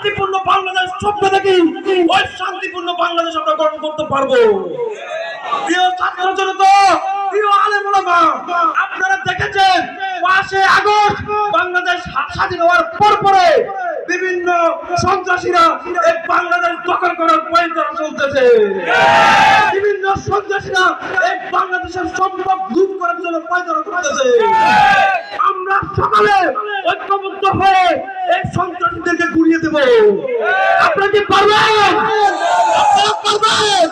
শান্তিপূর্ণ বাংলাদেশ স্বপ্ন দেখি, ওই শান্তিপূর্ণ বাংলাদেশ আমরা গঠন করতে পারবো। প্রিয় ছাত্র জনতা, প্রিয় আলেম ওলামা, আপনারা দেখেছেন 5 আগস্ট বাংলাদেশ স্বাধীন হওয়ার পরে বিভিন্ন সন্ত্রাসীরা এই বাংলাদেশ দখল করার পরিকল্পনা চলতেছে। বিভিন্ন সন্ত্রাসীরা এই বাংলাদেশের সম্পদ লুট করার জন্য পরিকল্পনা করতেছে। আমরা সকালে ঐক্যবদ্ধ হয়ে এই সন্ত্রাসীদেরকে গুড়িয়ে দেব। আপনারা কি পারবেন? আপনারা পারবেন?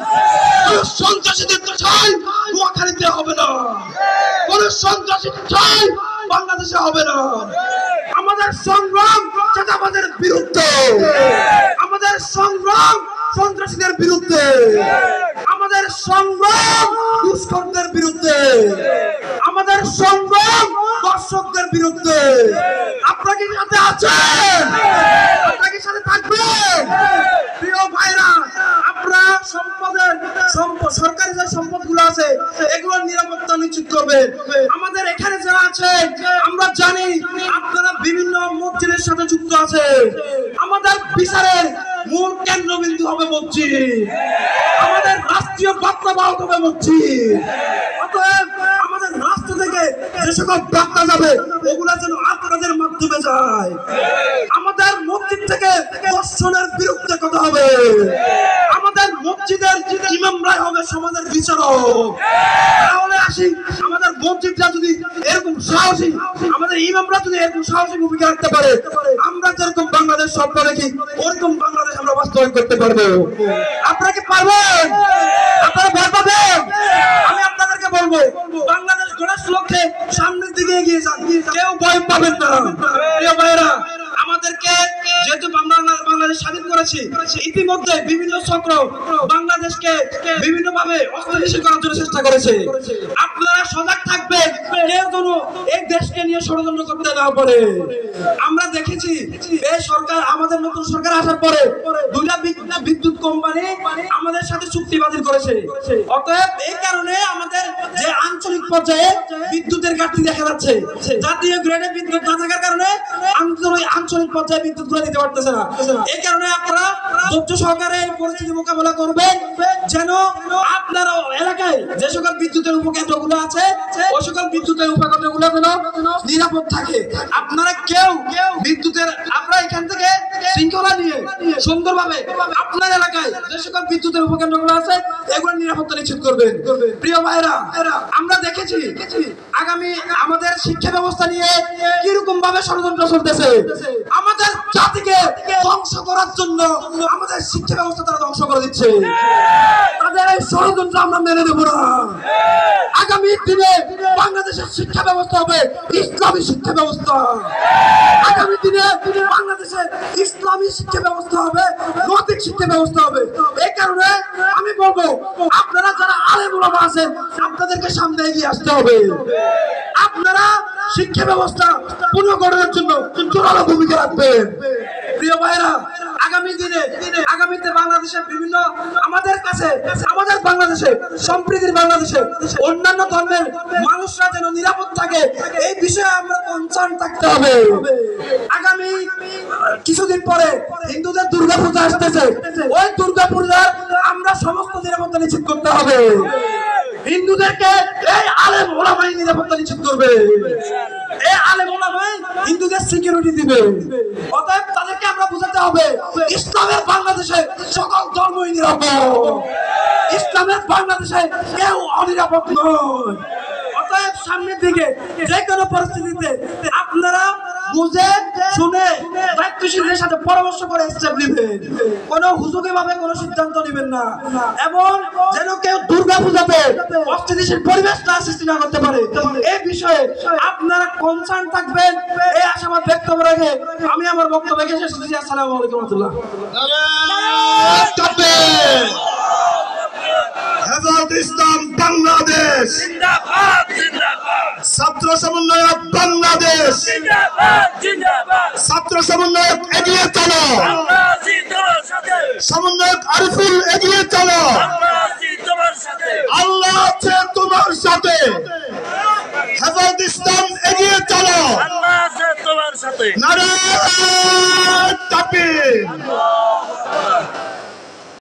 কোন সন্ত্রাসীদের চাই নোয়াখালীতে হবে না, কোন সন্ত্রাসী চাই বাংলাদেশে হবে না। আমাদের সংগ্রাম চাঁদাবাজের বিরুদ্ধে, আমাদের সংগ্রাম সন্ত্রাসীদের বিরুদ্ধে, আমাদের সংগ্রাম দুষ্কর্মীদের বিরুদ্ধে, আমাদের সংগ্রাম দর্শকদের বিরুদ্ধে। আপনারা কি সাথে আছেন? আপনারা কি সাথে থাকবেন? প্রিয় ভাইরা, আপনারা সরকারি যে সম্পদগুলো আছে এগুলোর নিরাপত্তা নিশ্চিত করবেন। আমাদের এখানে যারা আছে আমরা জানি আপনারা বিভিন্ন মসজিদের সাথে যুক্ত আছে। আমাদের বিচারের মূল কেন্দ্রবিন্দু হবে মসজিদ, আমাদের রাষ্ট্রীয় বার্তা বাহক হবে মসজিদ। অতএব আমাদের রাষ্ট্র থেকে যে সকল বার্তা যাবে ওগুলা যেন আপনাদের মাধ্যমে যায়। আমাদের মসজিদ থেকে দর্শনের বিরুদ্ধে কথা হবে। আমাদের মসজিদের ইমামরা হবে সমাজের বিচারক। তাহলে আসি, আমাদের মসজিদরা যদি এরকম সাহসী, আমাদের ইমামরা যদি এরকম সাহসী ভূমিকা রাখতে পারে, আমরা যেরকম বাংলাদেশ স্বপ্ন দেখি ওরকম বাংলাদেশ আমরা বাস্তবায়ন করতে পারবো। আপনারা কি পারবেন? আপনারা ভয় পাবেন? আমি আপনাদেরকে বলবো, বাংলাদেশ গড়ার লক্ষ্যে সামনের দিকে এগিয়ে যান, কেউ ভয় পাবেন না। প্রিয় ভাইরা, আমাদেরকে যেহেতু বাংলাদেশ স্বাধীন করেছি, ইতিমধ্যে বিভিন্ন চক্র বাংলাদেশকে বিভিন্ন ভাবে অস্থিতিশীল করার জন্য চেষ্টা করেছে। আপনারা সজাগ থাকবেন, কেউ যেন এই দেশকে নিয়ে ষড়যন্ত্র করতে না পারে। আমরা দেখেছি এই সরকার, আমাদের নতুন সরকার আসার পরে 2টা বিদ্যুৎ কোম্পানি আমাদের সাথে চুক্তি বাতিল করেছে। অতএব এই কারণে আমাদের যে আঞ্চলিক পর্যায়ে বিদ্যুতের ঘাটতি দেখা যাচ্ছে, জাতীয় গ্রেডে বিদ্যুৎ না থাকার কারণে আঞ্চলিক পর্যায়ে বিদ্যুৎ গুলো দিতে পারতেছে না। এই কারণে আপনারা ধৈর্য সহকারে এই পরিস্থিতি মোকাবেলা করবেন, যেন আপনার এলাকায় যে সকল বিদ্যুতের উপকেন্দ্রগুলো আছে ওই সকল বিদ্যুতের উপকেন্দ্রগুলো যেন নিরাপদ থাকে। আপনারা কেউ বিদ্যুতের, আপনারা এখান থেকে শৃঙ্খলা নিয়ে সুন্দরভাবে আপনার এলাকায় যে সকল বিদ্যুতের উপকেন্দ্রগুলো আছে এগুলো নিরাপত্তা নিশ্চিত করবেন। প্রিয় ভাইরা, আমরা দেখেছি আগামী আমাদের শিক্ষা ব্যবস্থা নিয়ে কিরকম ভাবে ষড়যন্ত্র চলতেছে। আমাদের জাতিকে ধ্বংস করার জন্য আমাদের শিক্ষা ব্যবস্থা তারা ধ্বংস করে দিচ্ছে। তাদের এই ষড়যন্ত্র আমরা মেনে নেব না। আগামী দিনে বাংলাদেশের শিক্ষা ব্যবস্থা হবে ইসলামী শিক্ষা ব্যবস্থা। আগামী দিনে বাংলাদেশে ইসলামী শিক্ষা ব্যবস্থা হবে, নৈতিক শিক্ষা ব্যবস্থা হবে। এই কারণে আমি বলবো, আপনারা যারা আলেম ওলামা আছেন আপনাদেরকে সামনে এগিয়ে আসতে হবে। আপনারা শিক্ষা ব্যবস্থা পুনর্গঠনের জন্য জোরালো ভূমিকা রাখবেন। প্রিয় ভাইরা, আগামীতে বাংলাদেশের বিভিন্ন আমাদের কাছে, আমাদের বাংলাদেশে সম্প্রীতির বাংলাদেশে অন্যান্য ধর্মের মানুষরা যেন নিরাপদ থাকে এই বিষয়ে আমরা কনসার্ন থাকতে হবে। আগামী কিছুদিন পরে হিন্দুদের দুর্গাপূজা আসতেছে, ওই দুর্গাপূজার আমরা সমস্ত নিরাপত্তা নিশ্চিত করতে হবে। হিন্দুদেরকে এই আলেম ওলামাই নিরাপত্তা নিশ্চিত করবে, এই আলেম ওলামাই হিন্দুদের সিকিউরিটি দিবে। অতএব তাদেরকে আমরা বোঝাতে হবে ইসলামের বাংলাদেশে সকল ধর্মই নিরাপদ, ইসলামের বাংলাদেশে কেউ অনিরাপদ নয়। অতএব সামনের দিকে যে কোনো পরিস্থিতিতে আপনারা বুঝে শুনে দায়িত্বশীলদের সাথে পরামর্শ করে স্টেপ নেবেন। কোনো হুজুগে ভাবে কোনো সিদ্ধান্ত নেবেন না, এবং যেন কেউ দুর্গা পূজাতে অস্থিতিশীল পরিবেশ না সৃষ্টি না করতে পারে এই বিষয়ে আপনারা কনসার্ন থাকবেন। এই আশাবাদ ব্যক্ত করে রেখে আমি আমার বক্তব্য শেষ করছি। আসসালামু আলাইকুম ওয়া রাহমাতুল্লাহ। হেফাজত ইসলাম বাংলাদেশ জিন্দাবাদ, জিন্দাবাদ। ছাত্র সমন্বয়ক বাংলাদেশ জিন্দাবাদ, জিন্দাবাদ। ছাত্র সমন্বয়ক এগিয়ে চলো, আমরা আছি তোমার সাথে। সমন্বয়ক আরিফুল এগিয়ে চলো, আমরা আছি তোমার সাথে। আল্লাহ আছে তোমার সাথে। হেফাজত ইসলাম এগিয়ে চলো, আল্লাহ আছে তোমার সাথে। নারে তাকবীর। আমিন